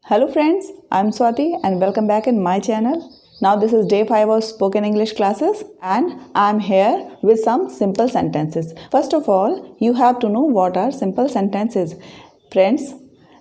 Hello friends, I am Swati and welcome back in my channel. Now this is day 5 of spoken English classes and I am here with some simple sentences. First of all, you have to know what are simple sentences. Friends,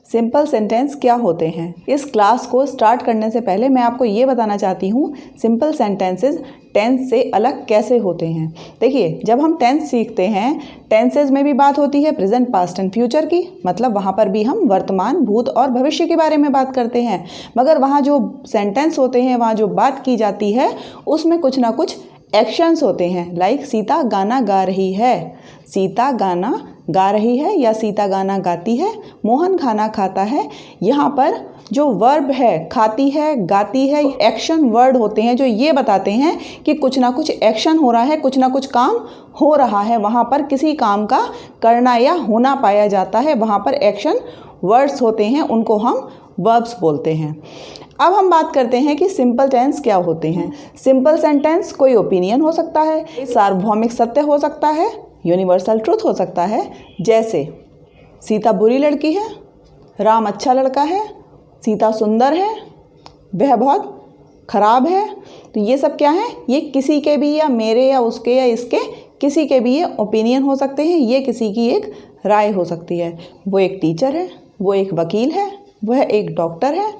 simple sentence क्या होते हैं? इस class को start करने से पहले मैं आपको ये बताना चाहती हूँ सिंपल सेंटेंसेस टेंस से अलग कैसे होते हैं। देखिए, जब हम टेंस सीखते हैं, टेंसेज में भी बात होती है प्रेजेंट, पास्ट एंड फ्यूचर की, मतलब वहाँ पर भी हम वर्तमान, भूत और भविष्य के बारे में बात करते हैं। मगर वहाँ जो सेंटेंस होते हैं, वहाँ जो बात की जाती है, उसमें कुछ ना कुछ एक्शंस होते हैं। लाइक सीता गाना गा रही है, सीता गाना गा रही है या सीता गाना गाती है, मोहन खाना खाता है। यहाँ पर जो वर्ब है, खाती है, गाती है, एक्शन वर्ड होते हैं जो ये बताते हैं कि कुछ ना कुछ एक्शन हो रहा है, कुछ ना कुछ काम हो रहा है। वहाँ पर किसी काम का करना या होना पाया जाता है, वहाँ पर एक्शन वर्ड्स होते हैं, उनको हम वर्ब्स बोलते हैं। अब हम बात करते हैं कि सिंपल टेंस क्या होते हैं। सिंपल सेंटेंस कोई ओपिनियन हो सकता है, सार्वभौमिक सत्य हो सकता है, यूनिवर्सल ट्रूथ हो सकता है। जैसे सीता बुरी लड़की है, राम अच्छा लड़का है, सीता सुंदर है, वह बहुत खराब है। तो ये सब क्या है? ये किसी के भी, या मेरे या उसके या इसके, किसी के भी ये ओपिनियन हो सकते हैं, ये किसी की एक राय हो सकती है। वो एक टीचर है, वो एक वकील है, वह एक डॉक्टर है,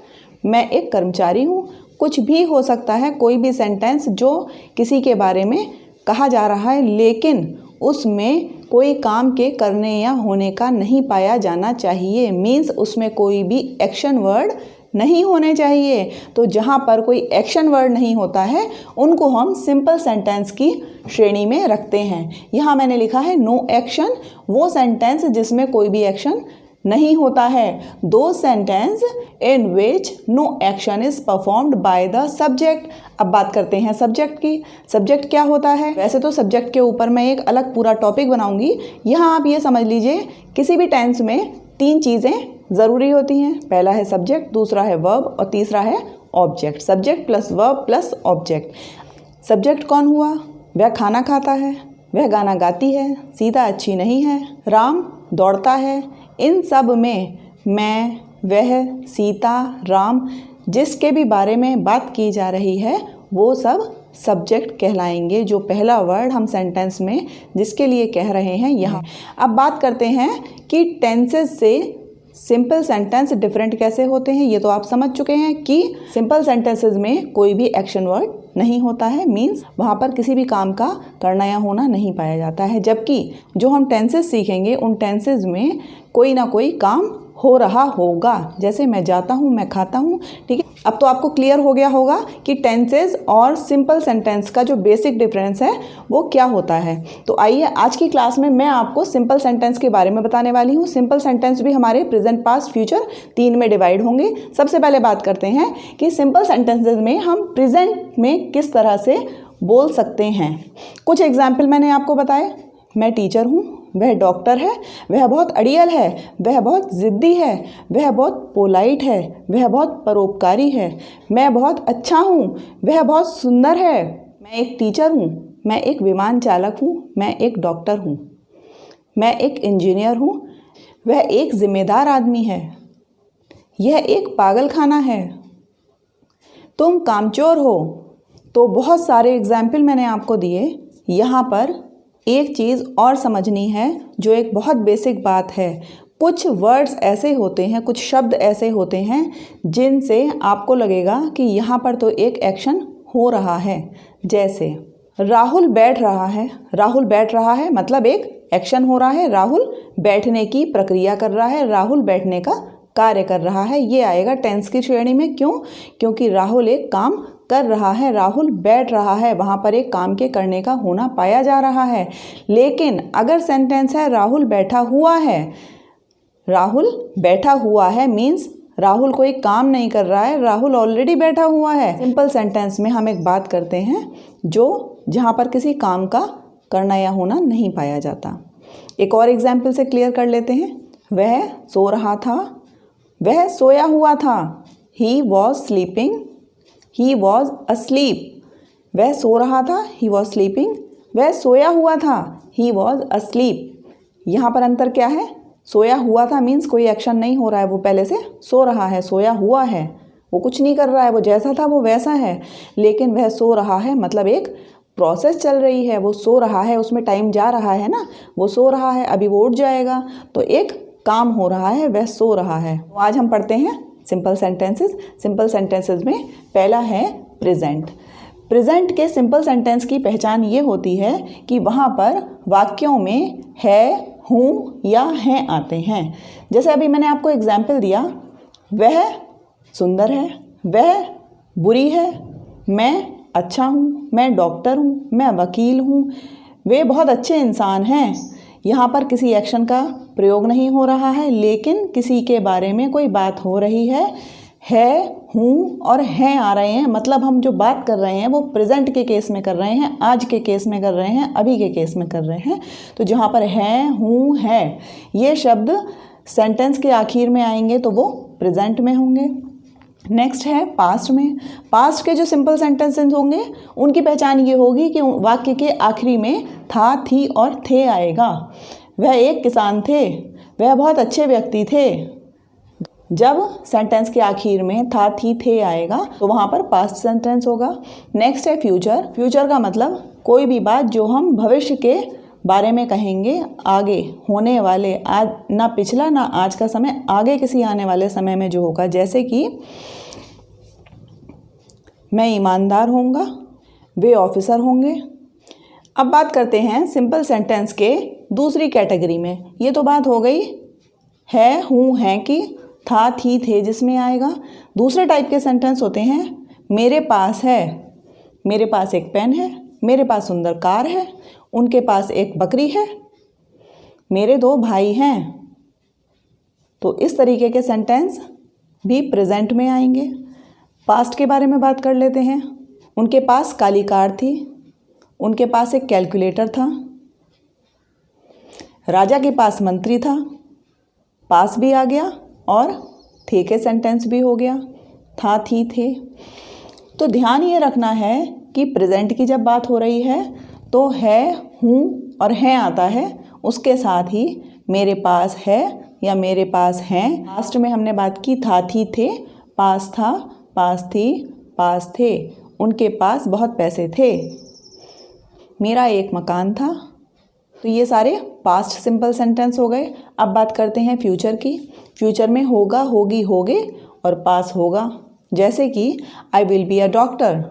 मैं एक कर्मचारी हूँ। कुछ भी हो सकता है, कोई भी सेंटेंस जो किसी के बारे में कहा जा रहा है, लेकिन उसमें कोई काम के करने या होने का नहीं पाया जाना चाहिए। मीन्स उसमें कोई भी एक्शन वर्ड नहीं होने चाहिए। तो जहाँ पर कोई एक्शन वर्ड नहीं होता है, उनको हम सिंपल सेंटेंस की श्रेणी में रखते हैं। यहाँ मैंने लिखा है नो एक्शन, वो सेंटेंस जिसमें कोई भी एक्शन नहीं होता है। दो sentence in which no action is performed by the subject. अब बात करते हैं सब्जेक्ट की। सब्जेक्ट क्या होता है? वैसे तो सब्जेक्ट के ऊपर मैं एक अलग पूरा टॉपिक बनाऊंगी। यहाँ आप ये समझ लीजिए, किसी भी टेंस में 3 चीज़ें ज़रूरी होती हैं। पहला है सब्जेक्ट, दूसरा है वर्ब और तीसरा है object. Subject plus verb plus object. Subject कौन हुआ? वह खाना खाता है, वह गाना गाती है, सीता अच्छी नहीं है, राम दौड़ता है। इन सब में मैं, वह, सीता, राम, जिसके भी बारे में बात की जा रही है, वो सब सब्जेक्ट कहलाएंगे। जो पहला वर्ड हम सेंटेंस में जिसके लिए कह रहे हैं यहाँ। अब बात करते हैं कि टेंसेस से सिंपल सेंटेंस डिफरेंट कैसे होते हैं। ये तो आप समझ चुके हैं कि सिंपल सेंटेंसेस में कोई भी एक्शन वर्ड नहीं होता है। मीन्स वहाँ पर किसी भी काम का करना या होना नहीं पाया जाता है। जबकि जो हम टेंसेस सीखेंगे, उन टेंसेस में कोई ना कोई काम हो रहा होगा। जैसे मैं जाता हूँ, मैं खाता हूँ। ठीक है, अब तो आपको क्लियर हो गया होगा कि टेंसेस और सिंपल सेंटेंस का जो बेसिक डिफरेंस है वो क्या होता है। तो आइए आज की क्लास में मैं आपको सिंपल सेंटेंस के बारे में बताने वाली हूँ। सिंपल सेंटेंस भी हमारे प्रेजेंट, पास्ट, फ्यूचर 3 में डिवाइड होंगे। सबसे पहले बात करते हैं कि सिंपल सेंटेंसेस में हम प्रेजेंट में किस तरह से बोल सकते हैं। कुछ एग्जाम्पल मैंने आपको बताए। मैं टीचर हूँ, वह डॉक्टर है, वह बहुत अड़ियल है, वह बहुत ज़िद्दी है, वह बहुत पोलाइट है, वह बहुत परोपकारी है, मैं बहुत अच्छा हूँ, वह बहुत सुंदर है, मैं एक टीचर हूँ, मैं एक विमान चालक हूँ, मैं एक डॉक्टर हूँ, मैं एक इंजीनियर हूँ, वह एक जिम्मेदार आदमी है, यह एक पागलखाना है, तुम कामचोर हो। तो बहुत सारे एग्जाम्पल मैंने आपको दिए। यहाँ पर एक चीज़ और समझनी है जो एक बहुत बेसिक बात है। कुछ वर्ड्स ऐसे होते हैं, कुछ शब्द ऐसे होते हैं जिनसे आपको लगेगा कि यहाँ पर तो एक एक्शन हो रहा है। जैसे राहुल बैठ रहा है। राहुल बैठ रहा है मतलब एक एक्शन हो रहा है। राहुल बैठने की प्रक्रिया कर रहा है, राहुल बैठने का कार्य कर रहा है। ये आएगा टेंस की श्रेणी में। क्यों? क्योंकि राहुल एक काम कर रहा है, राहुल बैठ रहा है, वहाँ पर एक काम के करने का होना पाया जा रहा है। लेकिन अगर सेंटेंस है राहुल बैठा हुआ है, राहुल बैठा हुआ है मीन्स राहुल कोई काम नहीं कर रहा है, राहुल ऑलरेडी बैठा हुआ है। सिंपल सेंटेंस में हम एक बात करते हैं जहाँ पर किसी काम का करना या होना नहीं पाया जाता। एक और एग्जाम्पल से क्लियर कर लेते हैं। वह सो रहा था, वह सोया हुआ था। He was sleeping, he was asleep. वह सो रहा था, ही वॉज स्लीपिंग। वह सोया हुआ था, ही वॉज अस्लीप। यहाँ पर अंतर क्या है? सोया हुआ था मीन्स कोई एक्शन नहीं हो रहा है, वो पहले से सो रहा है। सोया हुआ है, वो कुछ नहीं कर रहा है, वो जैसा था वो वैसा है, लेकिन वह सो रहा है मतलब एक प्रोसेस चल रही है। वो सो रहा है, उसमें टाइम जा रहा है ना, वो सो रहा है, अभी वो उठ जाएगा, तो एक काम हो रहा है, वह सो रहा है। तो आज हम पढ़ते हैं सिंपल सेंटेंसेस। सिंपल सेंटेंसेस में पहला है प्रेजेंट। प्रेजेंट के सिंपल सेंटेंस की पहचान ये होती है कि वहाँ पर वाक्यों में है, हूँ या हैं आते हैं। जैसे अभी मैंने आपको एग्जाम्पल दिया, वह सुंदर है, वह बुरी है, मैं अच्छा हूँ, मैं डॉक्टर हूँ, मैं वकील हूँ, वे बहुत अच्छे इंसान हैं। यहाँ पर किसी एक्शन का प्रयोग नहीं हो रहा है, लेकिन किसी के बारे में कोई बात हो रही है। हूँ और हैं आ रहे हैं, मतलब हम जो बात कर रहे हैं वो प्रेजेंट के केस में कर रहे हैं, आज के केस में कर रहे हैं, अभी के केस में कर रहे हैं। तो जहाँ पर हैं, हूँ, है, ये शब्द सेंटेंस के आखिर में आएंगे तो वो प्रेजेंट में होंगे। नेक्स्ट है पास्ट में। पास्ट के जो सिंपल सेंटेंसेस होंगे उनकी पहचान ये होगी कि वाक्य के आखिरी में था, थी और थे आएगा। वह एक किसान थे, वह बहुत अच्छे व्यक्ति थे। जब सेंटेंस के आखिर में था, थी, थे आएगा तो वहाँ पर पास्ट सेंटेंस होगा। नेक्स्ट है फ्यूचर। फ्यूचर का मतलब कोई भी बात जो हम भविष्य के बारे में कहेंगे, आगे होने वाले, आज ना पिछला ना आज का समय, आगे किसी आने वाले समय में जो होगा। जैसे कि मैं ईमानदार होऊंगा, वे ऑफिसर होंगे। अब बात करते हैं सिंपल सेंटेंस के दूसरी कैटेगरी में। ये तो बात हो गई है, हूँ, हैं की, था, थी, थे जिसमें आएगा। दूसरे टाइप के सेंटेंस होते हैं मेरे पास है, मेरे पास एक पेन है, मेरे पास सुंदर कार है, उनके पास एक बकरी है, मेरे 2 भाई हैं। तो इस तरीके के सेंटेंस भी प्रेजेंट में आएंगे। पास्ट के बारे में बात कर लेते हैं। उनके पास काली कार थी, उनके पास एक कैलकुलेटर था, राजा के पास मंत्री था, पास भी आ गया और थे के सेंटेंस भी हो गया, था, थी, थे। तो ध्यान ये रखना है कि प्रेजेंट की जब बात हो रही है तो है, हूँ और हैं आता है, उसके साथ ही मेरे पास है या मेरे पास हैं। पास्ट में हमने बात की था, थी, थे, पास था, पास थी, पास थे, उनके पास बहुत पैसे थे, मेरा एक मकान था। तो ये सारे पास्ट सिंपल सेंटेंस हो गए। अब बात करते हैं फ्यूचर की। फ्यूचर में होगा, होगी, होगे और पास होगा। जैसे कि I will be a doctor,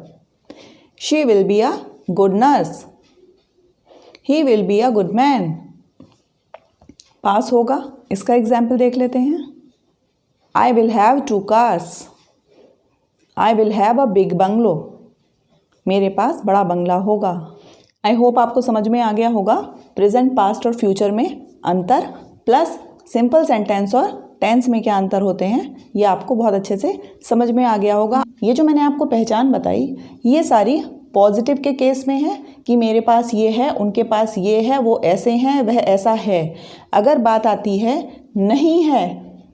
she will be a good nurse, he will be a good man. पास होगा, इसका एग्जाम्पल देख लेते हैं। I will have 2 cars, I will have a big bungalow, मेरे पास बड़ा बंगला होगा। आई होप आपको समझ में आ गया होगा प्रेजेंट, पास्ट और फ्यूचर में अंतर, प्लस सिंपल सेंटेंस और टेंस में क्या अंतर होते हैं, ये आपको बहुत अच्छे से समझ में आ गया होगा। ये जो मैंने आपको पहचान बताई ये सारी पॉजिटिव के केस में है कि मेरे पास ये है, उनके पास ये है, वो ऐसे हैं, वह ऐसा है। अगर बात आती है नहीं है,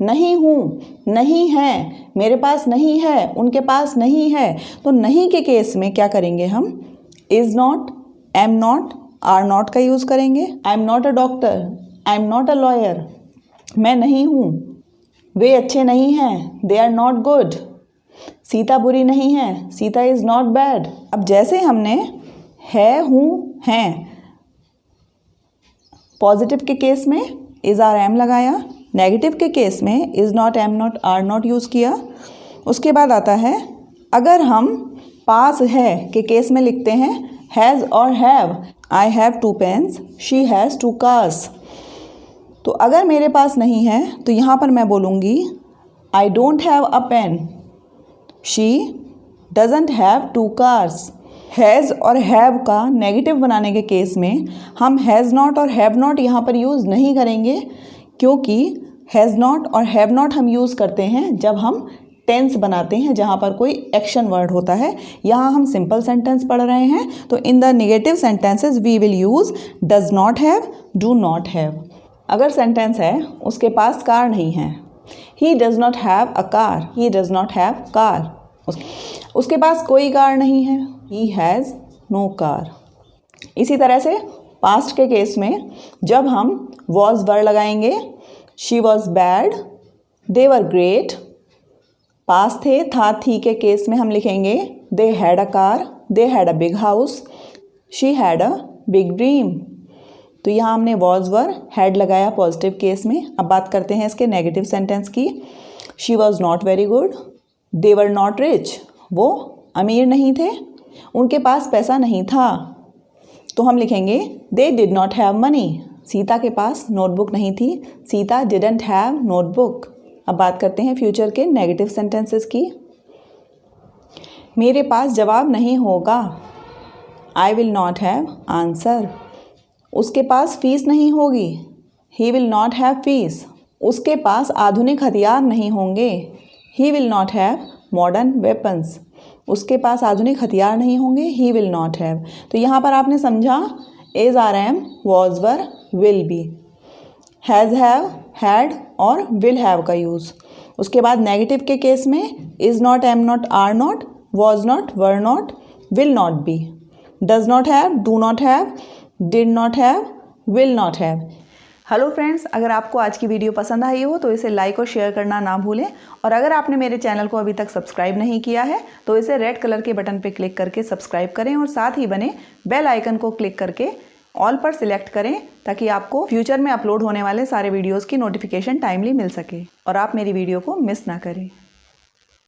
नहीं हूँ, नहीं है, मेरे पास नहीं है, उनके पास नहीं है, तो नहीं के केस में क्या करेंगे हम? Is not, am not, are not का यूज़ करेंगे। I am not a doctor, I am not a lawyer, मैं नहीं हूँ, वे अच्छे नहीं हैं, they are not good, Sita बुरी नहीं है, सीता इज़ नॉट बैड। अब जैसे हमने है, हूँ, हैं पॉजिटिव के केस में इज़, आर, एम लगाया, नेगेटिव के केस में is not, am not, are not use किया। उसके बाद आता है अगर हम पास है के केस में लिखते हैं हैज़ और have. I have 2 pens, she has 2 cars. तो अगर मेरे पास नहीं है तो यहाँ पर मैं बोलूँगी I don't have a pen, she doesn't have 2 cars. Has और हैव का नेगेटिव बनाने के केस में हम हैज़ नॉट और हैव नॉट यहाँ पर यूज़ नहीं करेंगे, क्योंकि हैज़ नॉट और हैव नॉट हम यूज़ करते हैं जब हम टेंस बनाते हैं, जहाँ पर कोई एक्शन वर्ड होता है। यहाँ हम सिंपल सेंटेंस पढ़ रहे हैं, तो in the negative sentences we will use does not have, do not have. अगर सेंटेंस है उसके पास कार नहीं है, he does not have a car, he does not have car, उसके पास कोई कार नहीं है, ही हैज़ नो कार। इसी तरह से पास्ट के केस में जब हम वॉज वर्ड लगाएंगे she was bad, they were great. पास थे, था थी के केस में हम लिखेंगे they had a car, they had a big house, she had a big dream. तो यहाँ हमने वॉज वर हैड लगाया पॉजिटिव केस में। अब बात करते हैं इसके नेगेटिव सेंटेंस की। She was not very good, they were not rich. वो अमीर नहीं थे, उनके पास पैसा नहीं था। तो हम लिखेंगे they did not have money. Sita के पास नोटबुक नहीं थी, सीता डिडंट हैव नोटबुक। अब बात करते हैं फ्यूचर के नेगेटिव सेंटेंसेस की। मेरे पास जवाब नहीं होगा, I will not have answer. उसके पास फीस नहीं होगी, he will not have fees. उसके पास आधुनिक हथियार नहीं होंगे, he will not have modern weapons. उसके पास आधुनिक हथियार नहीं होंगे, ही विल नॉट हैव। तो यहाँ पर आपने समझा is, are, am, was, were, will be, has, have, had और विल हैव का यूज़। उसके बाद नेगेटिव के केस में is not, am not, are not, was not, were not, will not be, does not have, do not have, did not have, will not have. Hello friends, अगर आपको आज की video पसंद आई हो तो इसे लाइक और शेयर करना ना भूलें। और अगर आपने मेरे चैनल को अभी तक सब्सक्राइब नहीं किया है तो इसे रेड कलर के बटन पर क्लिक करके सब्सक्राइब करें और साथ ही बने बेल आइकन को क्लिक करके ऑल पर सिलेक्ट करें ताकि आपको फ्यूचर में अपलोड होने वाले सारे वीडियोज़ की नोटिफिकेशन टाइमली मिल सके और आप मेरी वीडियो को मिस ना करें।